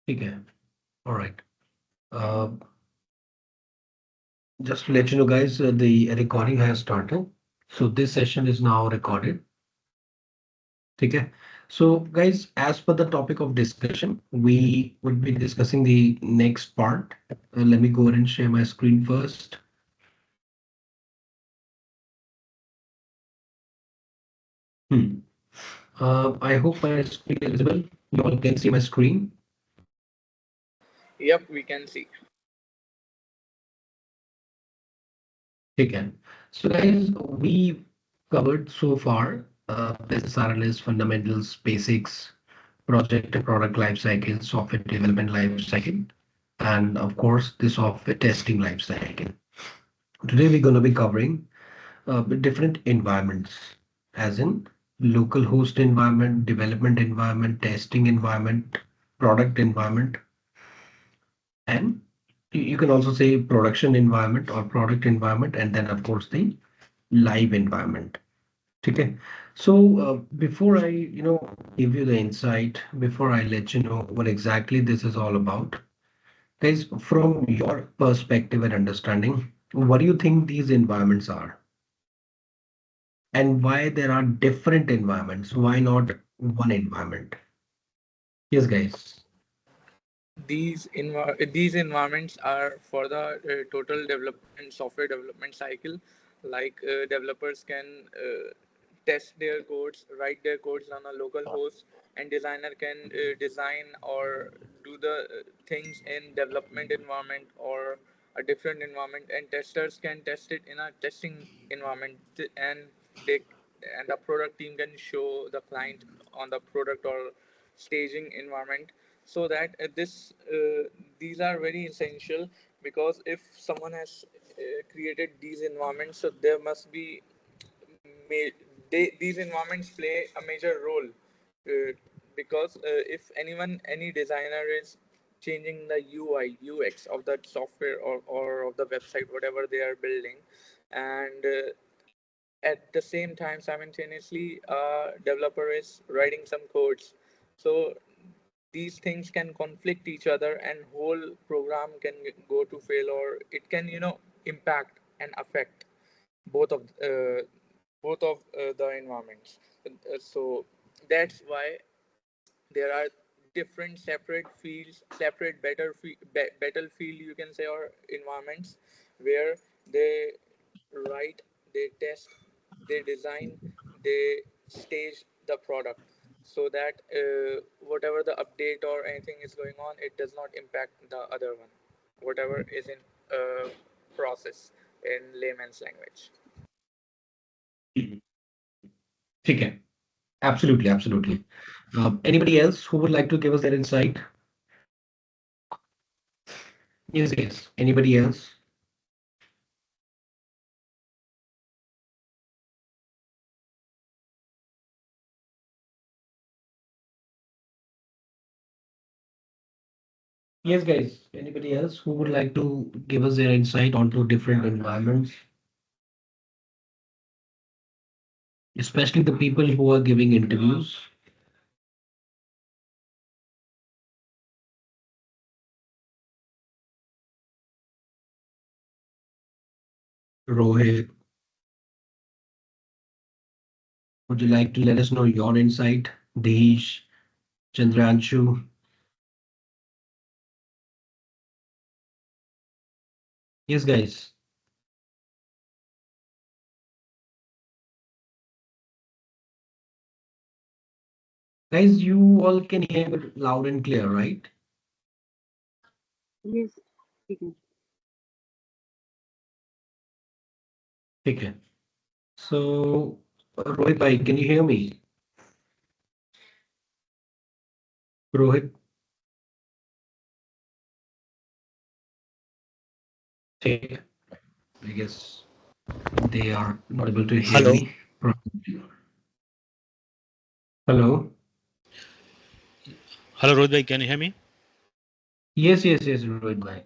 Okay. All right. Uh, just to let you know, guys, the recording has started. So this session is now recorded. Okay. So, guys, as per the topic of discussion, we would be discussing the next part. Let me go ahead and share my screen first. Hmm. I hope my screen is visible. You all can see my screen. Yep, we can see. Okay. So, guys, we covered so far business analyst fundamentals, basics, project and product lifecycle, software development lifecycle, and of course, the software testing lifecycle. Today, we're going to be covering different environments, as in local host environment, development environment, testing environment, product environment, and you can also say production environment or product environment, and then of course the live environment. Okay. So before I, give you the insight, before I let you know what exactly this is all about, guys, from your perspective and understanding, what do you think these environments are? And why there are different environments? Why not one environment? Yes, guys. These environments are for the total development software development cycle. Like developers can test their codes, write their codes on a local host, and designer can design or do the things in development environment or a different environment, and testers can test it in a testing environment. And they and the product team can show the client on the product or staging environment. So that these are very essential, because if someone has created these environments, so there must be these environments play a major role, because if any designer is changing the UI UX of that software, or of the website, whatever they are building, and at the same time simultaneously developer is writing some codes, so these things can conflict each other, and whole program can go to fail, or it can impact and affect both of uh, the environments. So that's why there are different separate fields, separate battlefield, you can say, or environments, where they write, they test, they design, they stage the product, so that whatever the update or anything is going on, it does not impact the other one, whatever is in process, in layman's language. Okay. Absolutely, absolutely. Anybody else who would like to give us their insight? Yes, yes. Anybody else? Yes, guys. Anybody else who would like to give us their insight onto different environments, especially the people who are giving interviews? Rohit, would you like to let us know your insight? Deesh, Chandranshu. Yes, guys. Guys, you all can hear me loud and clear, right? Yes, we can. Okay. So, Rohit bhai, can you hear me? Rohit, okay. I guess they are not able to hear Hello. me. Hello. Hello, Rohit bhai, can you hear me? Yes, yes, yes, Rohit bhai.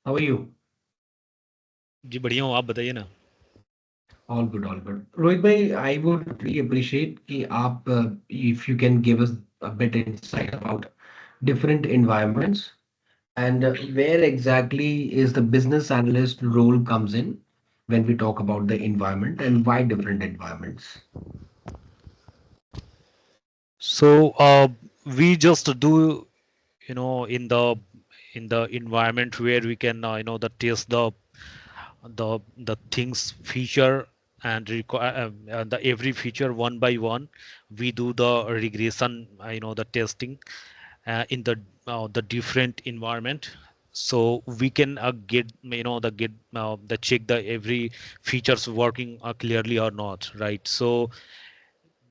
How are you? जी बढ़िया हूँ, आप बताइए ना। All good, all good. Rohit bhai, I would really appreciate कि आप if you can give us a bit insight about different environments, and where exactly is the business analyst role comes in when we talk about the environment and why different environments. So we just do, in the environment where we can, the test the things feature and require the every feature one by one. We do the regression, the testing in the different environment, so we can get, the check the every features working clearly or not, right? So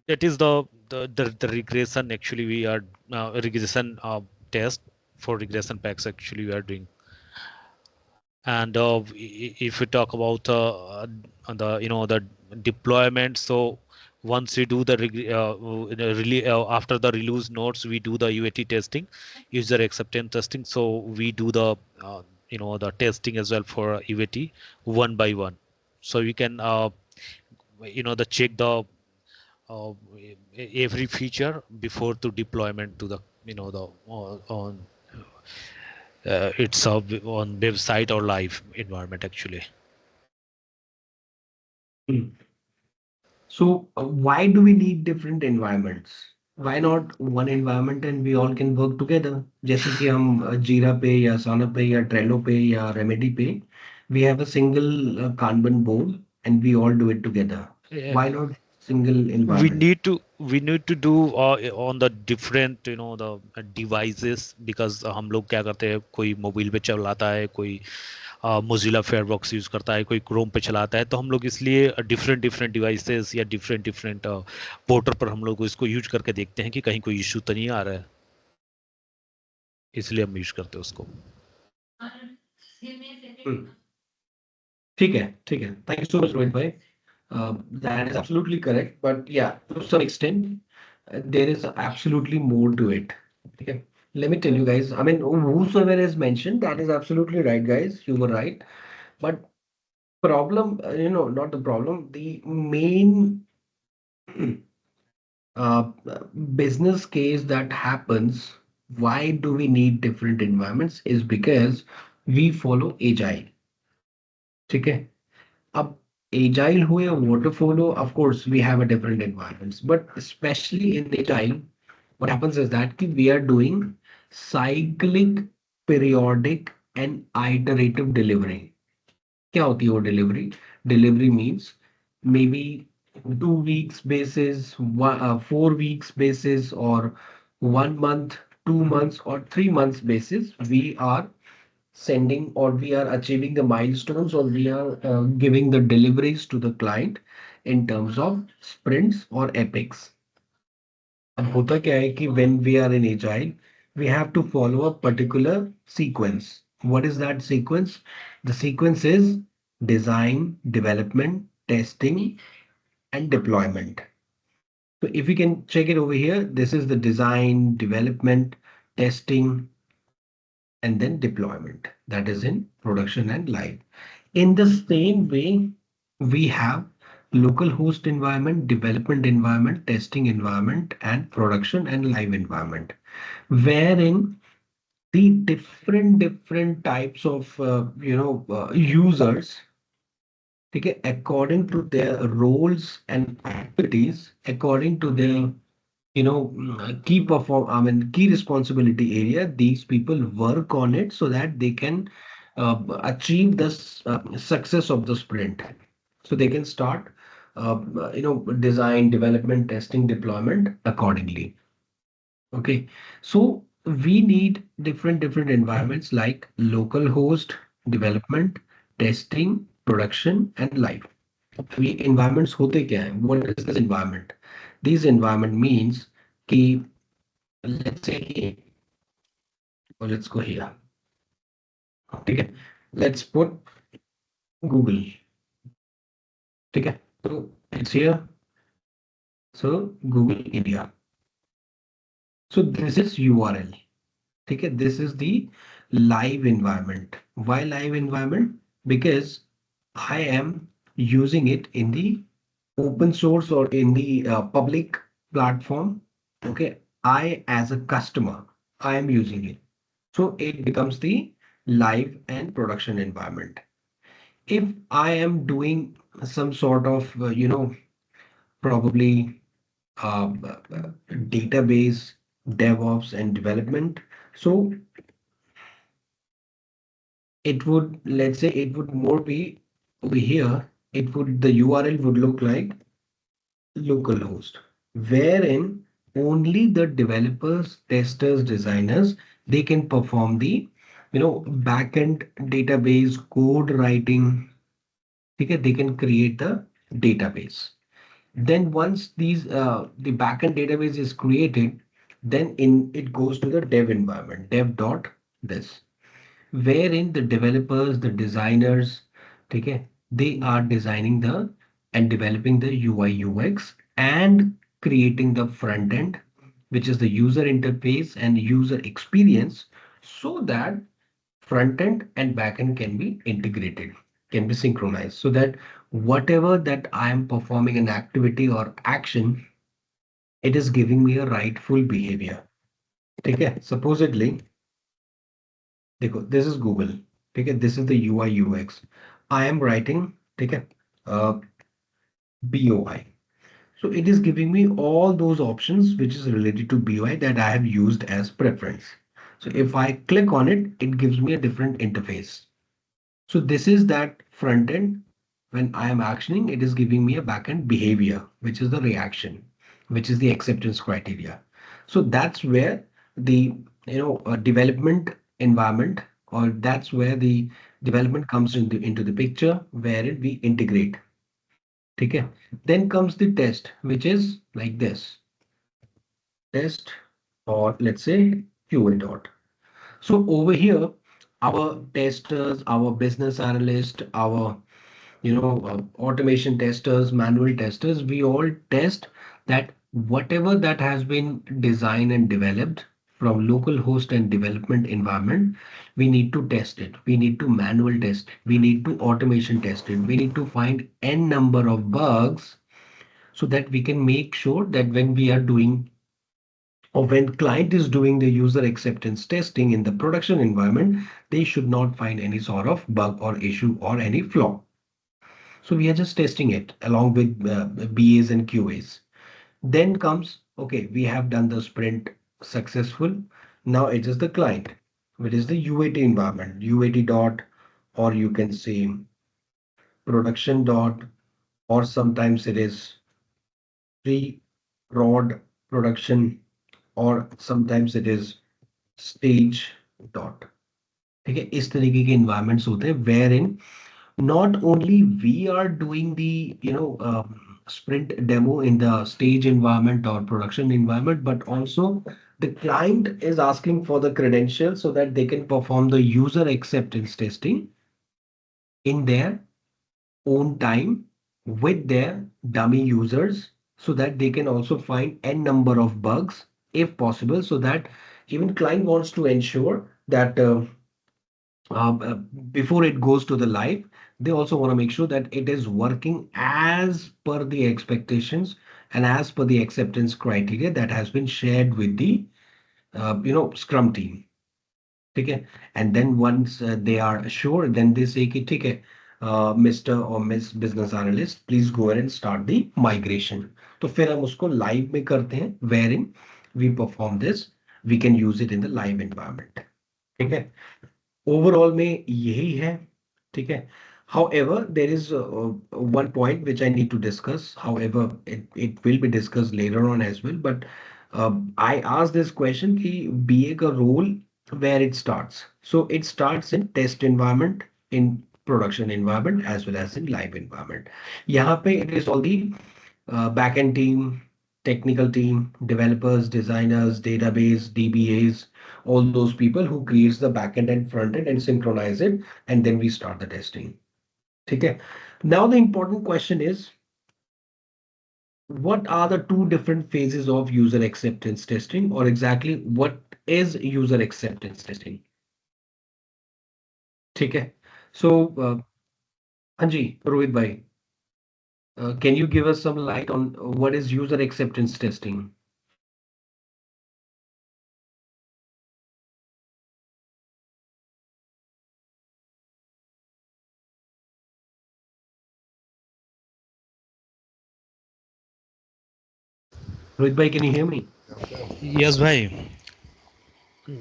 that is the regression actually we are regression test for regression packs actually we are doing. And if we talk about the the deployment, so once we do the after the release notes, we do the UAT testing, user acceptance testing. So we do the the testing as well for UAT one by one, so we can the check the uh, every feature before to deployment to the the on it's on website or live environment actually. Hmm. So why do we need different environments? Why not one environment and we all can work together? जैसे कि हम जीरा पे या साना पे या Trello पे या रेमेडी पे we have a single Kanban board and we all do it together. Yeah, Why not single we environment? need to we need to do on the different the devices, because हम लोग क्या करते हैं, कोई mobile पे चलाता है, कोई मोजिला फायरफॉक्स यूज़ करता है, कोई क्रोम पे चलाता है, तो हम लोग इसलिए डिफरेंट डिफरेंट डिवाइसेस या डिफरेंट डिफरेंट पोर्टल पर हम लोग इसको यूज करके देखते हैं कि कहीं कोई इशू तो नहीं आ रहा है, इसलिए हम यूज करते हैं उसको. Hmm. ठीक है, ठीक है. Thank you so much, Rohit bhai. That is absolutely correct. But yeah, to some extent, there is absolutely more to it. Okay. Let me tell you guys. I mean, whosoever is mentioned, that is absolutely right, guys. You were right. But problem, not the problem. The main uh, business case that happens, why do we need different environments, is because we follow agile. Okay. Up agile हो या waterfall हो, of course we have a different environments, but especially in agile, what happens is that we are doing cyclic, periodic, and iterative delivery. क्या होती है वो delivery? Delivery means maybe 2 weeks basis, 4 weeks basis, or 1 month, 2 months, or 3 months basis. We are sending or we are achieving the milestones or we are giving the deliveries to the client in terms of sprints or epics. अब होता क्या है कि when we are in agile, we have to follow a particular sequence. What is that sequence? The sequence is design, development, testing, and deployment. So if we can check it over here, this is the design, development, testing, and then deployment. That is in production and live. In the same way, we have local host environment, development environment, testing environment, and production and live environment, wherein the different types of users, okay, according to their roles and activities, according to their key responsibility area, these people work on it so that they can achieve the success of the sprint. So they can start design, development, testing, deployment accordingly. Okay, so we need different environments like local host, development, testing, production, and live. ये environments होते क्या हैं? What is this environment? This environment means कि let's say कि let's go here. ठीक है? Let's put Google. ठीक है? So it's here. So Google India. So this is URL. ठीक है? This is the live environment. Why live environment? Because I am using it in the open source or in the public platform. Okay, I as a customer. I am using it. So it becomes the live and production environment. If I am doing some sort of, probably database, DevOps, and development, so it would, let's say, it would more be over here. It would, the URL would look like localhost, wherein only the developers, testers, designers, they can perform the, backend database code writing. Okay, they can create the database. Then once the backend database is created, then in it goes to the dev environment, dev dot this, wherein the developers, the designers, okay, they are designing the and developing the UI UX and creating the front end, which is the user interface and user experience, so that front end and back end can be integrated, can be synchronized, so that whatever that I am performing an activity or action, it is giving me a rightful behavior. Okay, supposedly, this is Google. Okay, this is the UI UX. I am writing, okay, uh, BOI. So it is giving me all those options which is related to BOI that I have used as preference. So if I click on it, it gives me a different interface. So this is that front end. When I am actioning, it is giving me a backend behavior, which is the reaction, which is the acceptance criteria. So that's where the development environment, or that's where the development comes into the picture, wherein we integrate. Okay. Then comes the test, which is like this test, or let's say QA dot. So over here, our testers, our business analyst, our automation testers, manual testers, we all test that whatever that has been designed and developed from local host and development environment, we need to test it. We need to manual test it. We need to automation test it. We need to find n number of bugs so that we can make sure that when we are doing, or when client is doing the user acceptance testing in the production environment, they should not find any sort of bug or issue or any flaw. So we are just testing it along with BAs and QAs. Then comes, okay, we have done the sprint successful. Now it is the client, which is the UAT environment, UAT dot, or you can say production dot, or sometimes it is pre-prod production, or sometimes it is stage dot. ठीक है, इस तरीके के environments होते हैं wherein not only we are doing the sprint demo in the stage environment or production environment, but also the client is asking for the credentials so that they can perform the user acceptance testing in their own time with their dummy users, so that they can also find n number of bugs if possible, so that even client wants to ensure that uh, before it goes to the live, they also want to make sure that it is working as per the expectations and as per the acceptance criteria that has been shared with the Scrum team. Okay, and then once they are sure, then they say कि ठीक है, Mr. or Miss Business Analyst, please go ahead and start the migration. तो फिर हम उसको live में करते हैं, wherein we perform this, we can use it in the live environment. ठीक है, ओवरऑल में यही है. ठीक है. However, there is one point which I need to discuss. However, it will be discussed later on as well. But I asked this question कि BA का role where it starts. So it starts in test environment, in production environment, as well as in live environment. यहाँ पे it is all the backend team, technical team, developers, designers, database, DBAs, all those people who creates the backend and front end and synchronize it, and then we start the testing. Okay. Now the important question is, what are the two different phases of user acceptance testing, or exactly what is user acceptance testing? Okay. So, Anji, Rohit bhai, can you give us some light on what is user acceptance testing? Rohit bhai, can you hear me? Yes, bhai.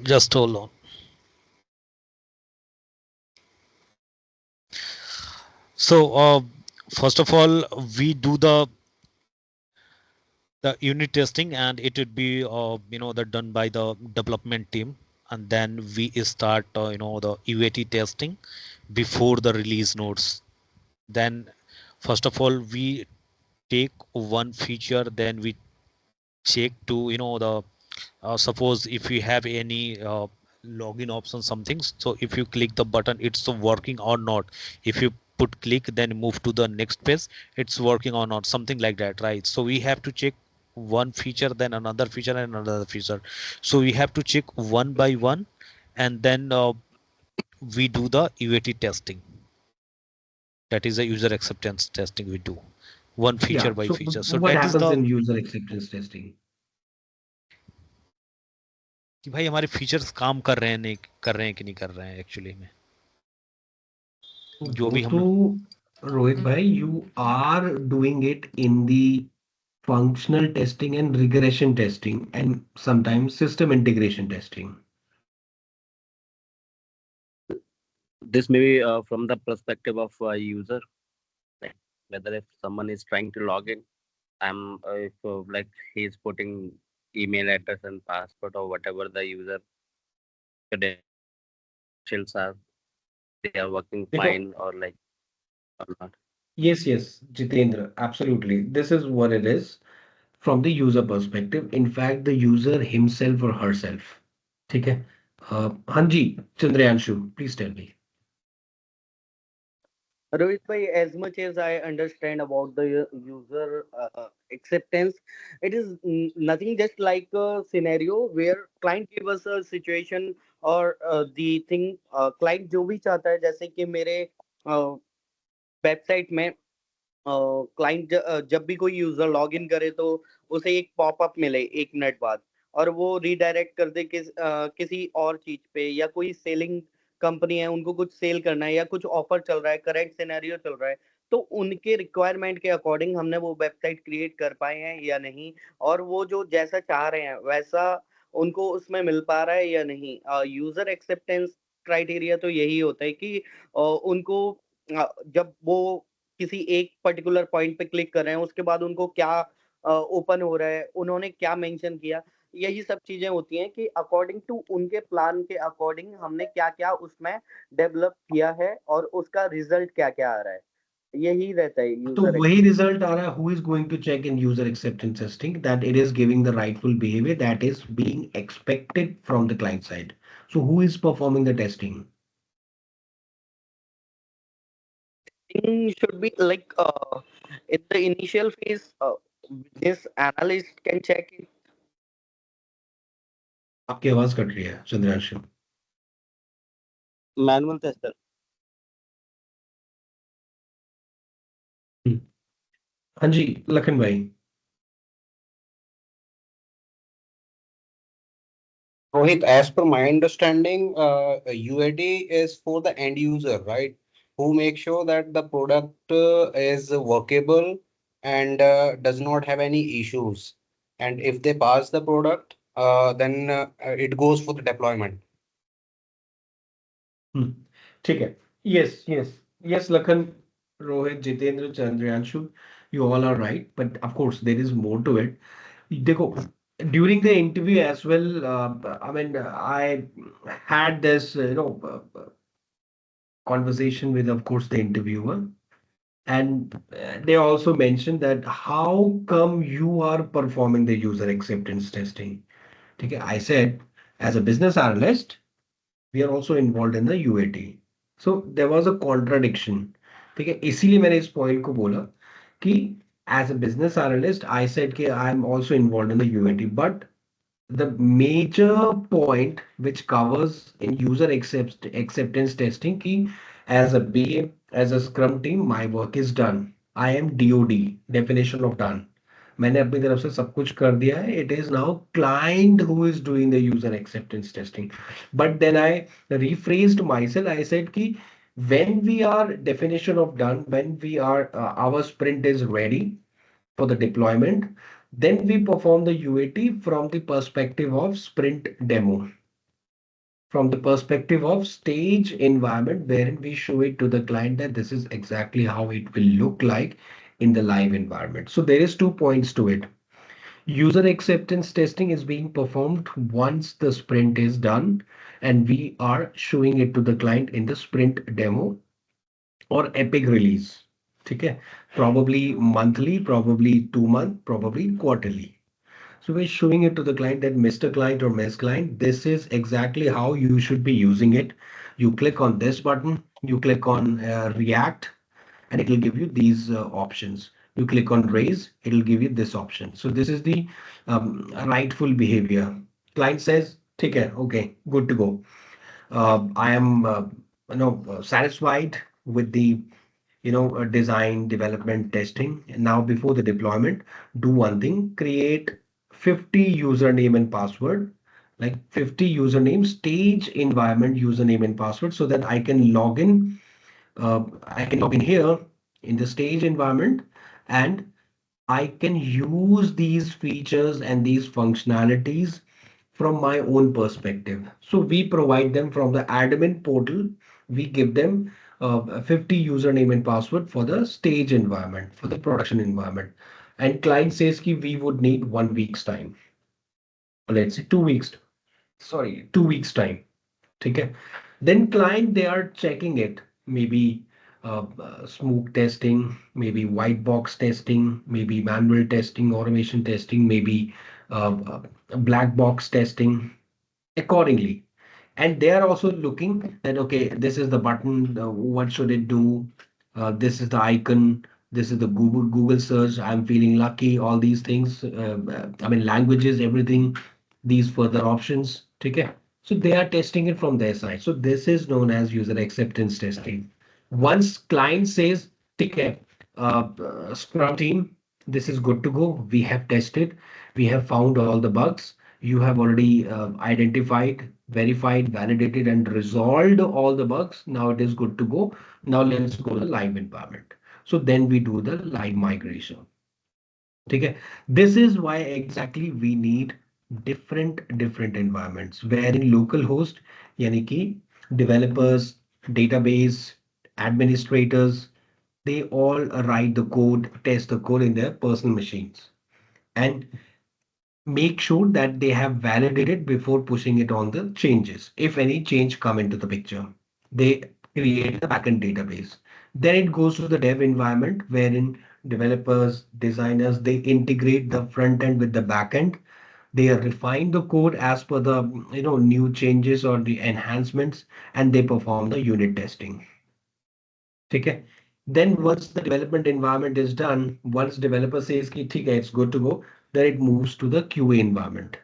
Just hold on. So, first of all, we do the unit testing, and it would be the done by the development team, and then we start the UAT testing before the release notes. Then, first of all, we take one feature, then we check to the suppose if you have any login option something, so if you click the button it's working or not. If you put click then move to the next page, it's working or not, something like that, right? So we have to check one feature, then another feature and another feature. So we have to check one by one, and then we do the UAT testing. That is the user acceptance testing we do, one feature Yeah. by So feature. So what that is happens the in user acceptance testing? कि भाई हमारे features काम कर रहे हैं नहीं कर रहे हैं कि नहीं कर रहे हैं एक्चुअली में, जो वो भी तो हम Rohit bhai, you are doing it in the functional testing and regression testing and sometimes system integration testing. This may be from the perspective of a user, like whether if someone is trying to log in, if like he's putting email address and password or whatever the user credentials are, they are working देखो, fine or like or not. yes, Jitendra, absolutely. This is what it is from the user perspective. In fact, the user himself or herself. ठीक है? हाँ जी, Chandrayanshu, please tell me. Rohit bhai, as much as I understand about the user acceptance, it is nothing just like a scenario where client give us a situation or the thing client जो भी चाहता है जैसे कि मेरे website में client जब भी कोई यूजर लॉग इन करे तो उसे एक पॉपअप मिले 1 मिनट बाद और वो रीडायरेक्ट कर दे किसी और चीज पे या कोई सेलिंग कंपनी है उनको कुछ सेल करना है या कुछ ऑफर चल रहा है करंट सिनेरियो चल रहा है तो उनके रिक्वायरमेंट के अकॉर्डिंग हमने वो वेबसाइट क्रिएट कर पाए हैं या नहीं और वो जो जैसा चाह रहे हैं वैसा उनको उसमें मिल पा रहा है या नहीं यूजर एक्सेप्टेंस क्राइटेरिया तो यही होता है कि उनको जब वो किसी एक पर्टिकुलर पॉइंट पे क्लिक कर रहे हैं उसके बाद उनको क्या ओपन हो रहा है उन्होंने क्या मेंशन किया यही सब चीजें होती हैं कि अकॉर्डिंग टू उनके प्लान के अकॉर्डिंग हमने क्या क्या उसमें डेवलप किया है और उसका रिजल्ट क्या क्या आ रहा है यही रहता है तो यूजर वही रिजल्ट आ रहा है. Who is going to check in user acceptance testing that it is giving the rightful behavior that is being expected from the client side? So who is performing the testing? should be like in the initial phase business analyst can check it. आपकी आवाज cut रही है, Chandranshu. Manual tester. हाँ जी, लखन भाई. Rohit, as per my understanding, UAD is for the end user, right? Who make sure that the product is workable and does not have any issues. And if they pass the product, then it goes for the deployment. ठीक है. Yes, Lakhan, Rohit, Jitendra, Chandrayanshu, you all are right, but of course there is more to it. देखो, during the interview as well, I mean, I had this, conversation with, of course, the interviewer, and they also mentioned that how come you are performing the user acceptance testing? Okay, I said, as a business analyst, we are also involved in the UAT. So there was a contradiction. ठीक है, इसीलिए मैंने इस point को बोला कि as a business analyst, I said कि I'm also involved in the UAT, but the major point which covers in acceptance testing कि as a BA, as a Scrum team, my work is done. I am DOD, definition of done. मैंने अपनी तरफ से सब कुछ कर दिया है. It is now client who is doing the user acceptance testing. But then I rephrased myself. I said कि when we are definition of done, when we are our sprint is ready for the deployment, Then we perform the UAT from the perspective of sprint demo, from the perspective of stage environment, wherein we show it to the client that this is exactly how it will look like in the live environment. So there is 2 points to it. User acceptance testing is being performed once the sprint is done, and we are showing it to the client in the sprint demo or epic release. Okay, probably monthly, probably 2 month, probably quarterly. So we're showing it to the client that Mr. Client or Ms. Client, this is exactly how you should be using it. You click on this button, you click on React, and it will give you these options. You click on Raise, it will give you this option. So this is the rightful behavior. Client says, take care, okay, good to go. I am satisfied with the design, development, testing. And now before the deployment, do one thing, create 50 username and password, like 50 username, stage environment username and password, so that I can log in. I can log in here in the stage environment, and I can use these features and these functionalities from my own perspective. So we provide them from the admin portal. We give them 50 username and password for the stage environment, for the production environment. And client says ki we would need 1 week's time. Let's say 2 weeks. Sorry, 2 weeks time. Okay. Then client, they are checking it. Maybe smoke testing, maybe white box testing, maybe manual testing, automation testing, maybe black box testing accordingly. And they are also looking that, okay, this is the button, what should it do? This is the icon, this is the Google search. I'm feeling lucky, all these things. I mean, languages, everything, these further options. Okay. So they are testing it from their side. So this is known as user acceptance testing. Once client says, okay, Scrum team, this is good to go. We have tested, we have found all the bugs. You have already identified, verified, validated, and resolved all the bugs. Now it is good to go. Now let's go to the live environment. So then we do the live migration. Okay. This is why exactly we need different environments, wherein local host, yani ki developers, database, administrators, they all write the code, test the code in their personal machines, and make sure that they have validated before pushing it on the changes. If any change come into the picture, they create the backend database. Then it goes to the dev environment, wherein developers, designers, they integrate the front end with the back end. They refine the code as per the new changes or the enhancements, and they perform the unit testing. Okay. Then once the development environment is done, once developer says ki, "ठीक है, it's good to go," then it moves to the QA environment.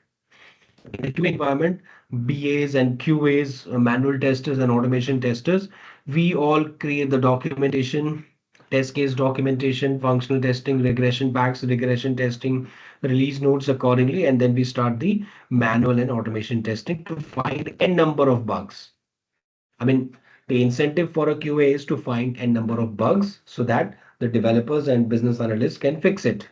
In the QA environment, BAs and QAs, manual testers and automation testers, we all create the documentation, test case documentation, functional testing, regression packs, regression testing, release notes accordingly, and then we start the manual and automation testing to find a number of bugs. I mean, the incentive for a QA is to find a number of bugs so that the developers and business analysts can fix it.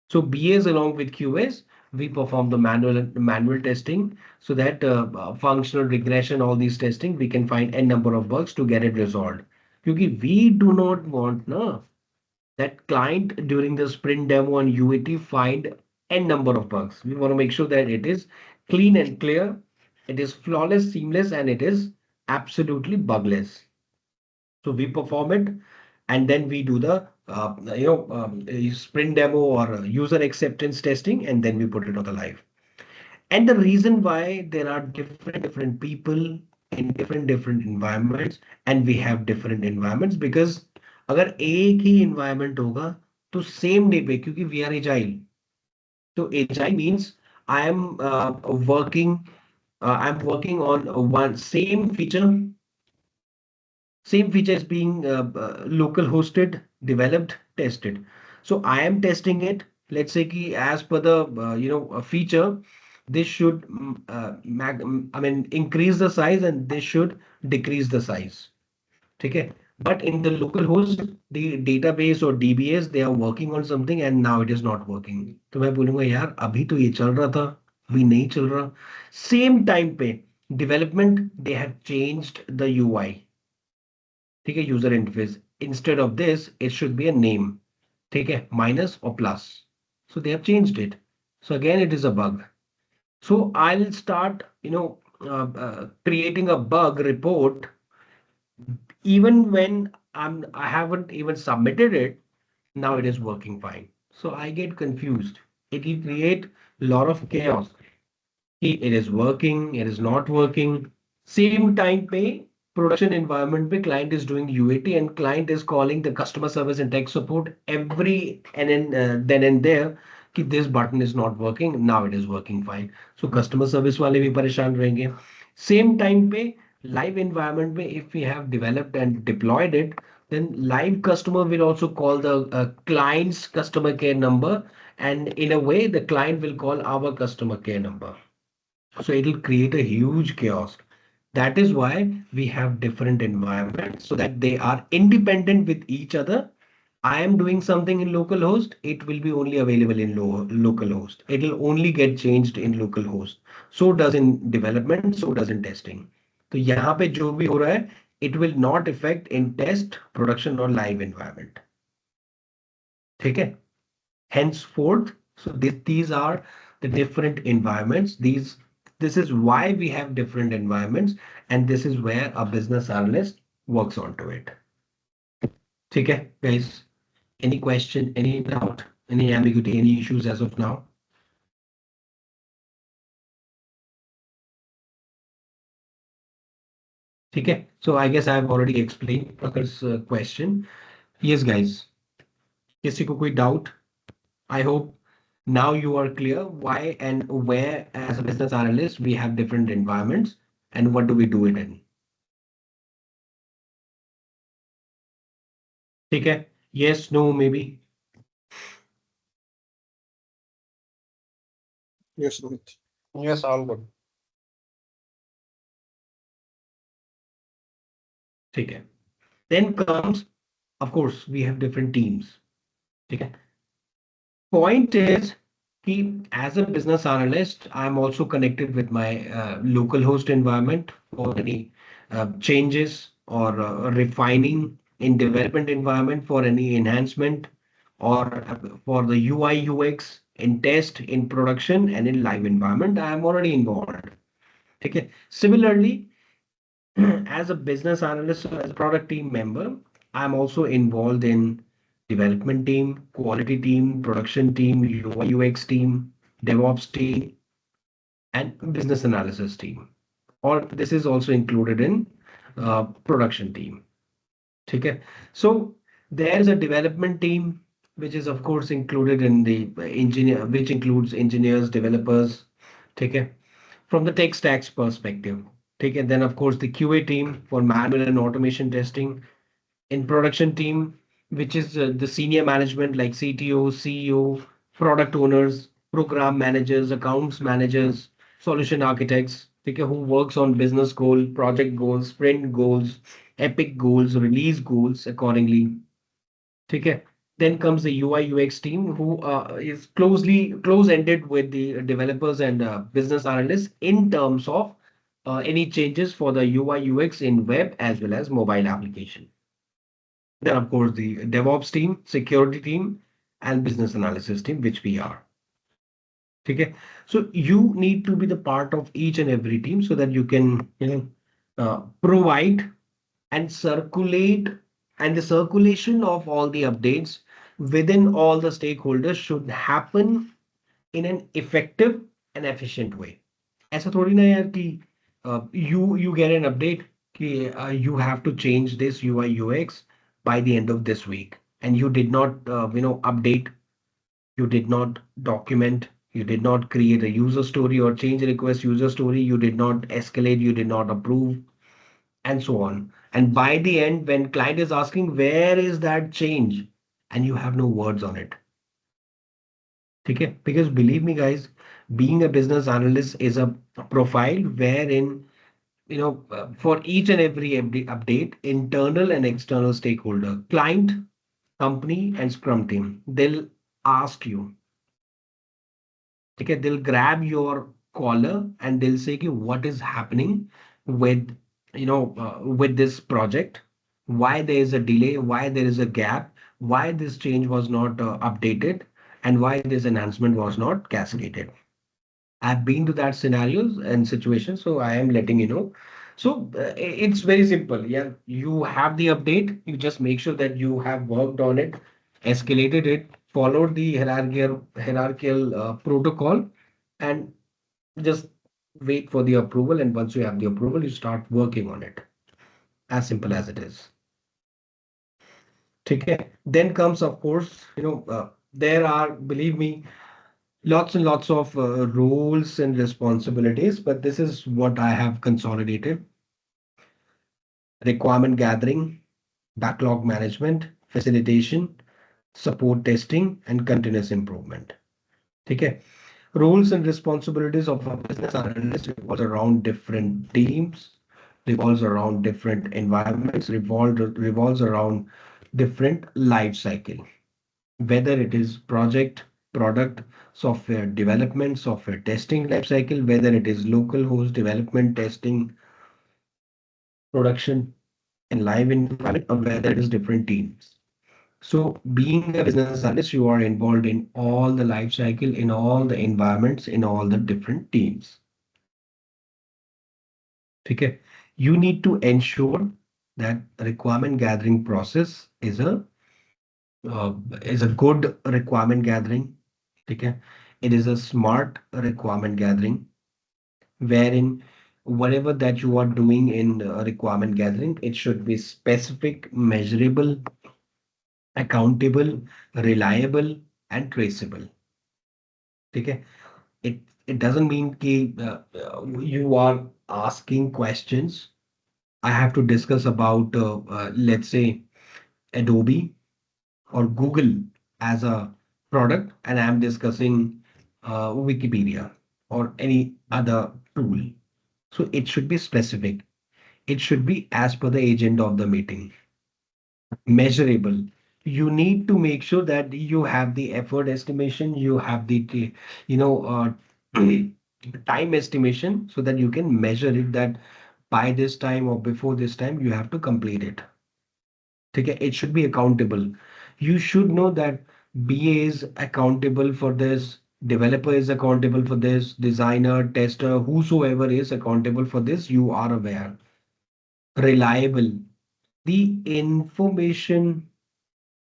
So BAs along with QAs, we perform the manual testing so that functional regression, all these testing, we can find a number of bugs to get it resolved. Because we do not want that client during the sprint demo and UAT find a number of bugs. We want to make sure that it is clean and clear, it is flawless, seamless, and it is absolutely bugless. So we perform it, and then we do the sprint demo or user acceptance testing, and then we put it on the live. And the reason why there are different people in different environments, and we have different environments, because अगर एक ही environment होगा तो same day पे, क्योंकि we are agile. So agile means I am working on one same feature is being local hosted, developed, tested. So I am testing it. Let's say ki as per the feature, this should I mean increase the size, and this should decrease the size. Okay. But in the local host, the database or DBS, they are working on something and now it is not working. तो मैं बोलूंगा यार अभी तो ये चल रहा था, अभी नहीं चल रहा. Same time पे development, they have changed the UI. ठीक है, user interface. Instead of this, it should be a name. ठीक है, minus or plus. So they have changed it. So again, it is a bug. So I'll start, creating a bug report even when I haven't even submitted it. Now it is working fine. So I get confused. It will create a lot of chaos. It is working, it is not working. Same time pay production environment where client is doing UAT and client is calling the customer service and tech support every then and there कि this button is not working. Now it is working fine. So customer service वाले भी परेशान रहेंगे. Same time पे live environment में if we have developed and deployed it, then live customer will also call the client's customer care number, and in a way the client will call our customer care number. So it'll create a huge chaos. That is why we have different environments so that they are independent with each other. I am doing something in localhost, it will be only available in localhost. It will only get changed in localhost. So does in development, so does in testing. तो यहाँ पे जो भी हो रहा है, it will not affect in test, production or live environment. ठीक है? Henceforth, so these are the different environments. This is why we have different environments, and this is where a business analyst works onto it. ठीक है, guys? Any question, any doubt, any ambiguity, any issues as of now? ठीक है, so I guess I have already explained Prakar's question. Yes, guys. किसी को कोई doubt? I hope now you are clear why and where as a business analyst we have different environments and what do we do it in. ठीक है, yes, no, maybe. Yes, Rohit. Yes, all good. ठीक है. Then comes, of course, we have different teams. ठीक है. Point is, as a business analyst, I'm also connected with my local host environment for any changes or refining in development environment for any enhancement or for the UI UX in test, in production and in live environment. I am already involved. Okay. Similarly, as a business analyst or as a product team member, I'm also involved in development team, quality team, production team, UI UX team, DevOps team, and business analysis team. Or this is also included in production team. Okay. So there's a development team, which is of course included in the engineer, which includes engineers, developers. Okay. From the tech stacks perspective. Okay. Then of course the QA team for manual and automation testing. In production team, which is the senior management like CTO, CEO, product owners, program managers, accounts managers, solution architects, okay, who works on business goal, project goals, sprint goals, epic goals, release goals accordingly. Okay. Then comes the UI UX team who is close-ended with the developers and business analysts in terms of any changes for the UI UX in web as well as mobile application. Then, of course, the DevOps team, security team, and business analysis team, which we are. Okay. So you need to be the part of each and every team so that you can, provide and circulate, and the circulation of all the updates within all the stakeholders should happen in an effective and efficient way. ऐसा थोड़ी ना यार कि you get an update कि you have to change this UI UX by the end of this week, and you did not update, you did not document, you did not create a user story or change request user story, you did not escalate, you did not approve, and so on. And by the end, when client is asking where is that change, and you have no words on it. Okay? Because believe me, guys, being a business analyst is a profile wherein for each and every update, internal and external stakeholder, client, company, and Scrum team, they'll ask you, okay, they'll grab your collar and they'll say, "Okay, what is happening with, with this project? Why there is a delay? Why there is a gap? Why this change was not updated? And why this enhancement was not cascaded?" I've been to that scenarios and situations, so I am letting you know. So it's very simple. Yeah, you have the update. You just make sure that you have worked on it, escalated it, followed the hierarchical protocol, and just wait for the approval. And once you have the approval, you start working on it. As simple as it is. Okay. Then comes, of course, there are, believe me, lots and lots of roles and responsibilities, but this is what I have consolidated: requirement gathering, backlog management, facilitation, support testing, and continuous improvement. Okay. Roles and responsibilities of a business analyst revolves around different teams, revolves around different environments, revolves around different life cycle, whether it is project, product, software development, software testing lifecycle, whether it is local host development, testing, production, and live environment, or whether it is different teams. So being a business analyst, you are involved in all the life cycle, in all the environments, in all the different teams. Okay. You need to ensure that requirement gathering process is a good requirement gathering. Okay. It is a smart requirement gathering wherein whatever that you are doing in requirement gathering, it should be specific, measurable, accountable, reliable, and traceable. Okay. It doesn't mean you are asking questions. I have to discuss about let's say Adobe or Google as a product, and I'm discussing Wikipedia or any other tool. So it should be specific. It should be as per the agenda of the meeting. Measurable. You need to make sure that you have the effort estimation, you have the, you know, time estimation so that you can measure it that by this time or before this time you have to complete it. Okay, it should be accountable. You should know that BA is accountable for this, developer is accountable for this, designer, tester, whosoever is accountable for this, you are aware. Reliable. The information,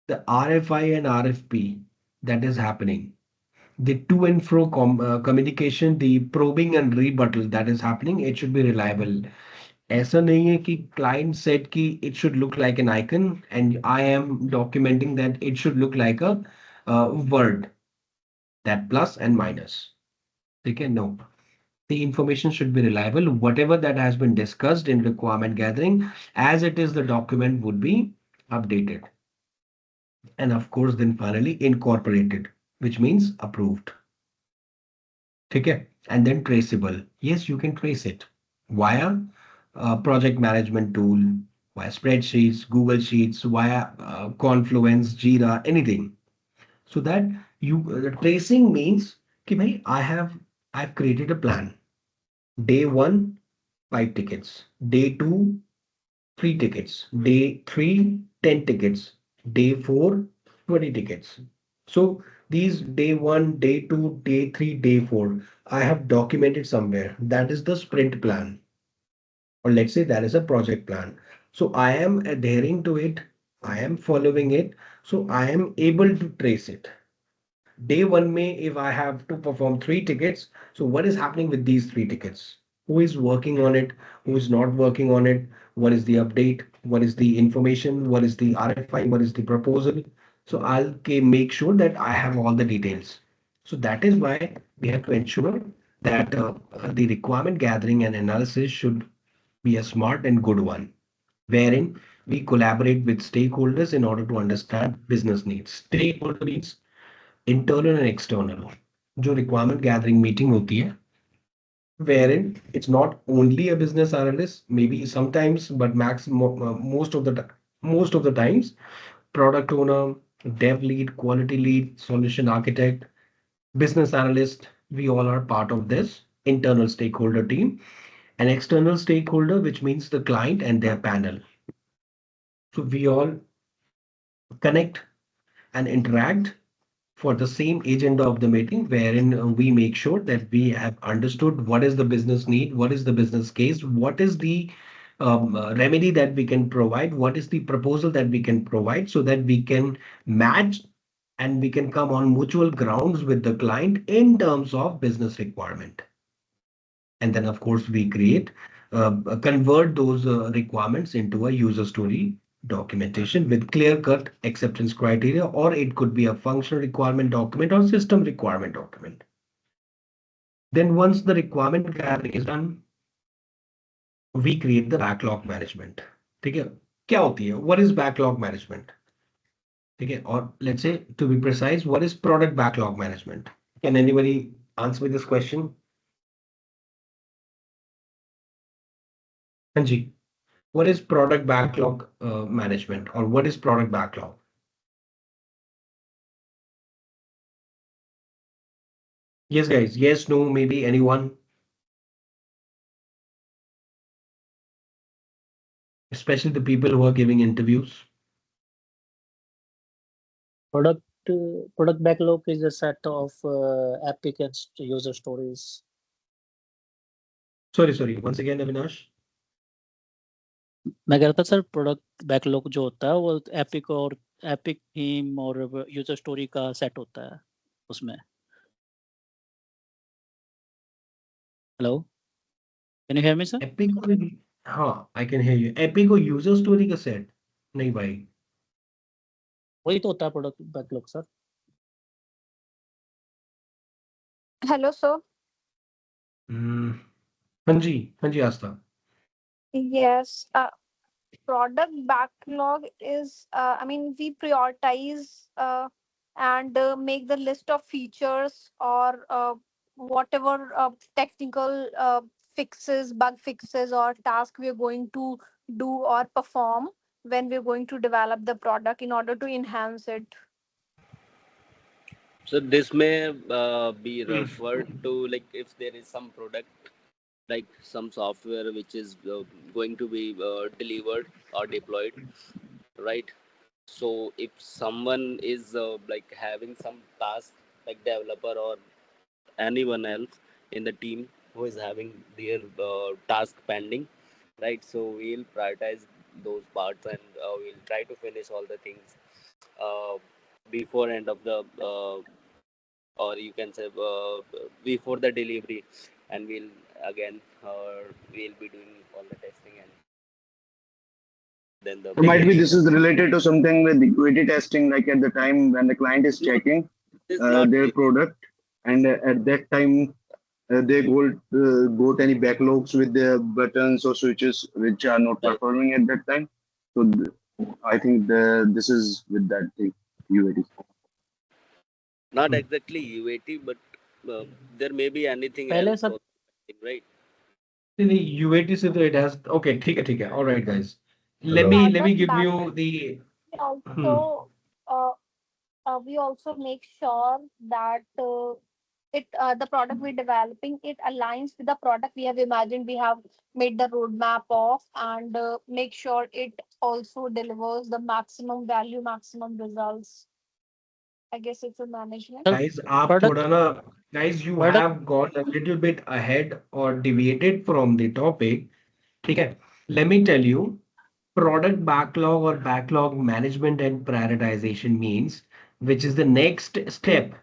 the RFI and RFP that is happening, the to and fro communication, the probing and rebuttal that is happening, it should be reliable. ऐसा नहीं है कि client said कि it should look like an icon and I am documenting that it should look like a word, that plus and minus. Okay, no. The information should be reliable. Whatever that has been discussed in requirement gathering, as it is, the document would be updated. And of course, then finally incorporated, which means approved. Okay, and then traceable. Yes, you can trace it via project management tool, via spreadsheets, Google Sheets, via Confluence, Jira, anything. So that the tracing means कि भाई I've created a plan. Day 1, 5 tickets. Day 2, 3 tickets. Day 3, 10 tickets. Day 4, 20 tickets. So these day 1, day 2, day 3, day 4, I have documented somewhere. That is the sprint plan. Or let's say that is a project plan. So I am adhering to it. I am following it. So I am able to trace it. Day 1 may, if I have to perform 3 tickets, so what is happening with these 3 tickets? Who is working on it? Who is not working on it? What is the update? What is the information? What is the RFI? What is the proposal? So I'll make sure that I have all the details. So that is why we have to ensure that the requirement gathering and analysis should be a smart and good one, wherein we collaborate with stakeholders in order to understand business needs. Stakeholder needs internal and external जो requirement gathering meeting होती है wherein it's not only a business analyst, maybe sometimes, but most of the times, product owner, dev lead, quality lead, solution architect, business analyst, we all are part of this internal stakeholder team. An external stakeholder, which means the client and their panel. So we all connect and interact for the same agenda of the meeting, wherein we make sure that we have understood what is the business need, what is the business case, what is the remedy that we can provide, what is the proposal that we can provide, so that we can match and we can come on mutual grounds with the client in terms of business requirement. And then, of course, we convert those requirements into a user story documentation with clear-cut acceptance criteria, or it could be a functional requirement document or system requirement document. Then once the requirement gathering is done, we create the backlog management. ठीक है? क्या होती है? What is backlog management? ठीक है? Or let's say, to be precise, what is product backlog management? Can anybody answer me this question? Anji. What is product backlog management, or what is product backlog? Yes, guys. Yes, no, maybe anyone. Especially the people who are giving interviews. Product product backlog is a set of applicants user stories. Sorry. Once again, Avinash. मैं कह रहा था sir product backlog जो होता है वो epic theme और user story का सेट होता है उसमें. Hello, can you hear me sir? Epic को हाँ, I can hear you. Epic को यूजर स्टोरी का सेट नहीं भाई. वही तो होता है product backlog sir. Hello, sir. हाँ जी आस्था. Yes. Product backlog is, I mean, we prioritize and make the list of features or whatever technical fixes, bug fixes, or task we are going to do or perform when we're going to develop the product in order to enhance it. So this may be referred to like if there is some product, like some software which is going to be delivered or deployed, right? So if someone is like having some task, like developer or anyone else in the team who is having their task pending, right? So we'll prioritize those parts and we'll try to finish all the things uh, before end of the or you can say before the delivery, and we'll again we'll be doing all the testing and then the Might be this is related to something with UAT testing, like at the time when the client is checking their product, and at that time they got any backlogs with the buttons or switches which are not performing at that time. So I think this is with that thing UAT. not exactly UAT, but there may be anything पहले else, sir also, right? The UAT से तो it has okay ठीक है. All right, guys. Let So me product give you backlog the also we also make sure that the product we're developing, it aligns with the product we have imagined, we have made the roadmap of, and make sure it also delivers the maximum value, maximum results. I guess it's a management. Sir guys. आप product थोड़ा ना guys, you product have gone a little bit ahead or deviated from the topic. ठीक है. Let me tell you, product backlog or backlog management and prioritization means, which is the next step,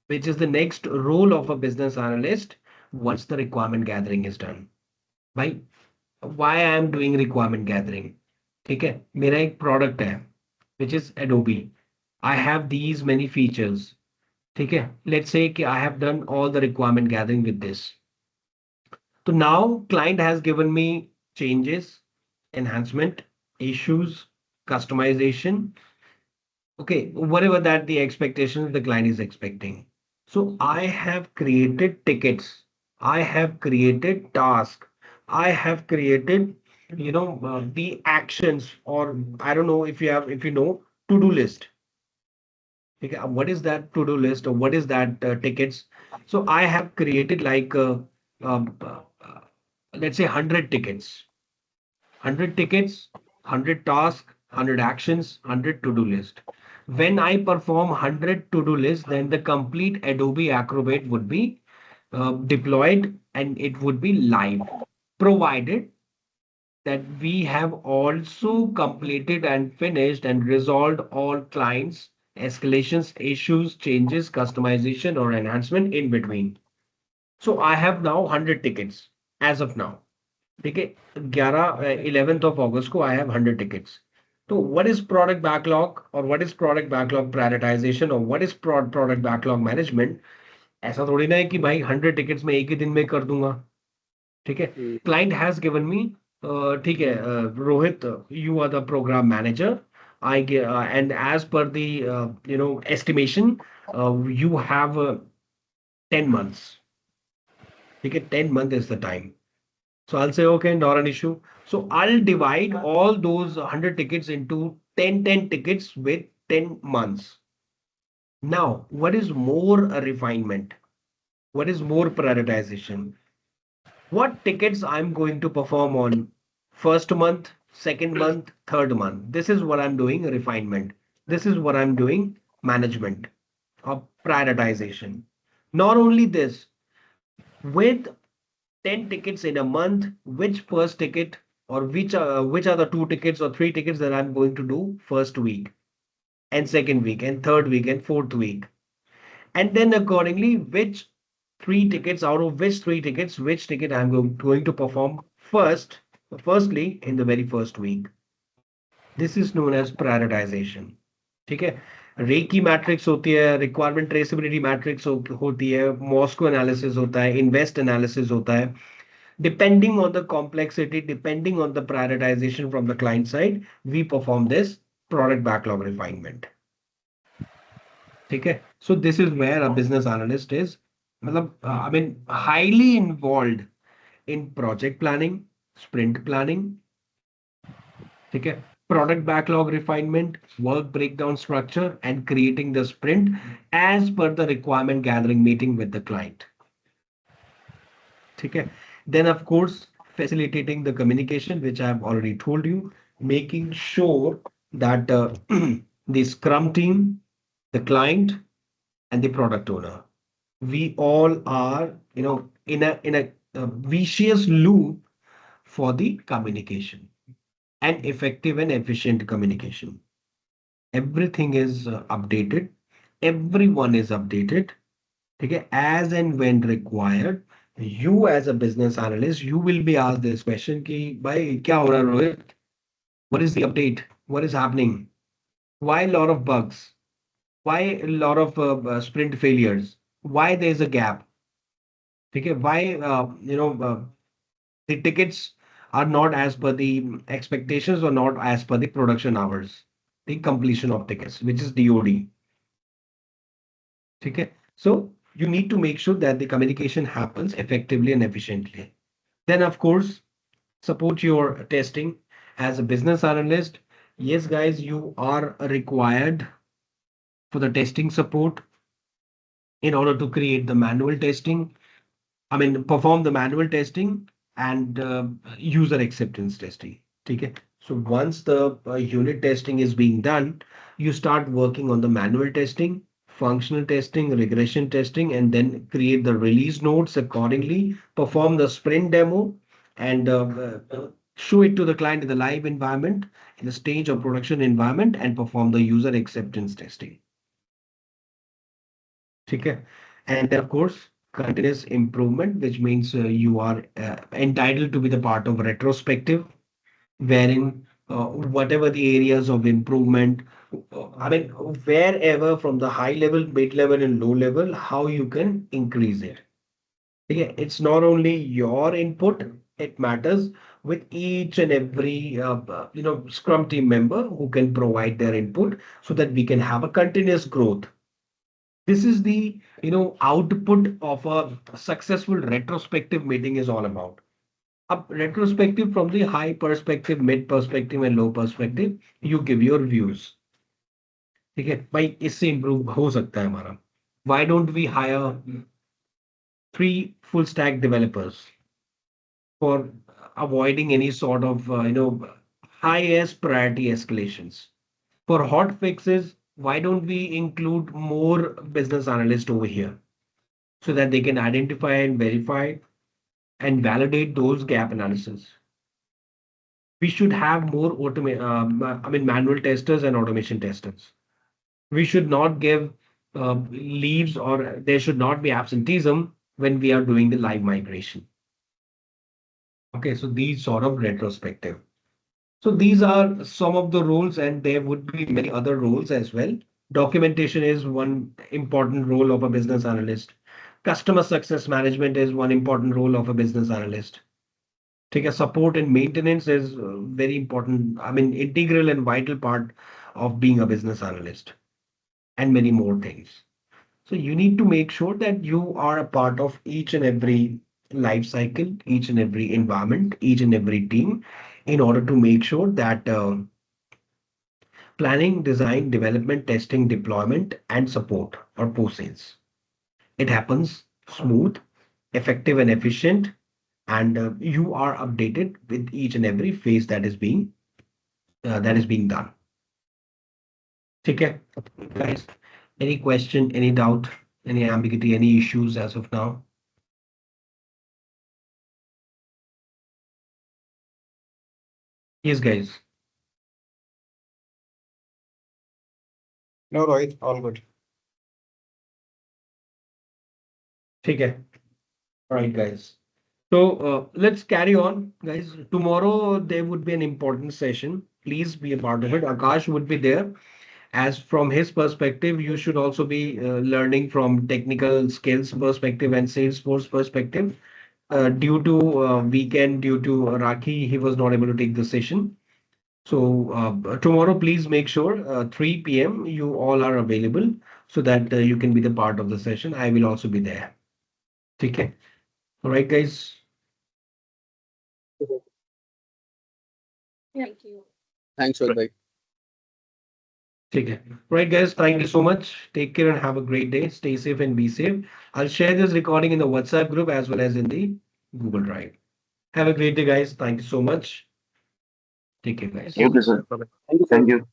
which is the next role of a business analyst once the requirement gathering is done. Right? Why I am doing requirement gathering? ठीक है. मेरा एक product है, which is Adobe. I have these many features. ठीक है. Let's say कि I have done all the requirement gathering with this. So now client has given me changes, enhancement, issues, customization. Okay, whatever that the expectations the client is expecting. So I have created tickets. I have created task. I have created, the actions, or I don't know if you know, to-do list. Okay, what is that to-do list or what is that tickets? So I have created like, um, uh, uh, let's say 100 tickets, 100 tickets, 100 tasks, 100 actions, 100 to-do list. When I perform 100 to-do list, then the complete Adobe Acrobat would be deployed and it would be live, provided that we have also completed and finished and resolved all clients, escalations, issues, changes, customization, or enhancement in between. So I have now 100 tickets as of now. Okay, 11th of August को I have 100 tickets. So what is product backlog or what is product backlog prioritization or what is product backlog management? ऐसा थोड़ी ना है कि भाई 100 tickets मैं एक ही दिन में कर दूंगा. ठीक है, client has given me, ठीक है, Rohit, you are the program manager. I get, and as per the estimation, you have 10 months. ठीक है, 10 month is the time. So I'll say, okay, not an issue. So I'll divide all those 100 tickets into 10 tickets with 10 months. Now, what is more a refinement? What is more prioritization? What tickets I'm going to perform on first month, second month, third month. This is what I'm doing, refinement. This is what I'm doing, management or prioritization. Not only this, with 10 tickets in a month, which first ticket or which are the 2 tickets or 3 tickets that I'm going to do first week and second week and third week and fourth week. And then accordingly, which 3 tickets out of which 3 tickets, which ticket I'm going to perform firstly in the very first week. This is known as prioritization. ठीक है, recce matrix होती है, requirement traceability matrix होती है, Moscow analysis होता है, invest analysis होता है. Depending on the complexity, depending on the prioritization from the client side, we perform this product backlog refinement. Okay, so this is where a business analyst is, I mean, highly involved in project planning, sprint planning, okay, product backlog refinement, work breakdown structure, and creating the sprint as per the requirement gathering meeting with the client. Okay, then of course, facilitating the communication, which I've already told you, making sure that the Scrum team, the client, and the product owner, we all are, in a vicious loop for the communication and effective and efficient communication. Everything is updated. Everyone is updated. Okay, as and when required. You as a business analyst, you will be asked this question ki, bhai, kya ho raha, Rohit? What is the update? What is happening? Why a lot of bugs? Why a lot of sprint failures? Why there's a gap? Okay, why the tickets are not as per the expectations or not as per the production hours, the completion of tickets, which is DOD. Okay, so you need to make sure that the communication happens effectively and efficiently. Then, of course, support your testing as a business analyst. Yes, guys, you are required for the testing support in order to create the manual testing. I mean, perform the manual testing and user acceptance testing. Okay. So once the unit testing is being done, you start working on the manual testing, functional testing, regression testing, and then create the release notes accordingly, perform the sprint demo, and show it to the client in the live environment, in the stage of production environment, and perform the user acceptance testing. Okay. And of course, continuous improvement, which means you are entitled to be the part of retrospective, wherein whatever the areas of improvement, I mean, wherever from the high level, mid level, and low level, how you can increase it. Okay, it's not only your input, it matters with each and every Scrum team member who can provide their input so that we can have a continuous growth. This is the, output of a successful retrospective meeting is all about. A retrospective from the high perspective, mid perspective and low perspective, you give your views. ठीक है भाई, इससे improve हो सकता है हमारा. Why don't we hire 3 full stack developers for avoiding any sort of, highest priority escalations? For hot fixes, why don't we include more business analysts over here so that they can identify and verify and validate those gap analysis? We should have more manual testers and automation testers. We should not give leaves, or there should not be absenteeism when we are doing the live migration. Okay, so these sort of retrospective. So these are some of the roles, and there would be many other roles as well. Documentation is one important role of a business analyst. Customer success management is one important role of a business analyst. Take a support and maintenance is very important. I mean, integral and vital part of being a business analyst, and many more things. So you need to make sure that you are a part of each and every life cycle, each and every environment, each and every team, in order to make sure that planning, design, development, testing, deployment, and support or post-sales, it happens smooth, effective, and efficient, and you are updated with each and every phase that is being done. Okay, guys. Any question, any doubt, any ambiguity, any issues as of now? Yes, guys. No, Rohit, all good. Okay. All right, guys. So let's carry on, guys. Tomorrow there would be an important session. Please be a part of it. Akash would be there. As from his perspective, you should also be learning from technical skills perspective and Salesforce perspective. Due to weekend, due to Rakhi, he was not able to take the session. So tomorrow, please make sure 3 p.m. you all are available so that you can be the part of the session. I will also be there. Okay. All right, guys. Thank you. Thanks, Rohit. Take care. Right, guys. Thank you so much. Take care and have a great day. Stay safe and be safe. I'll share this recording in the WhatsApp group as well as in the Google Drive. Have a great day, guys. Thank you so much. Take care, guys. Thank you, sir. Bye-bye. Thank you.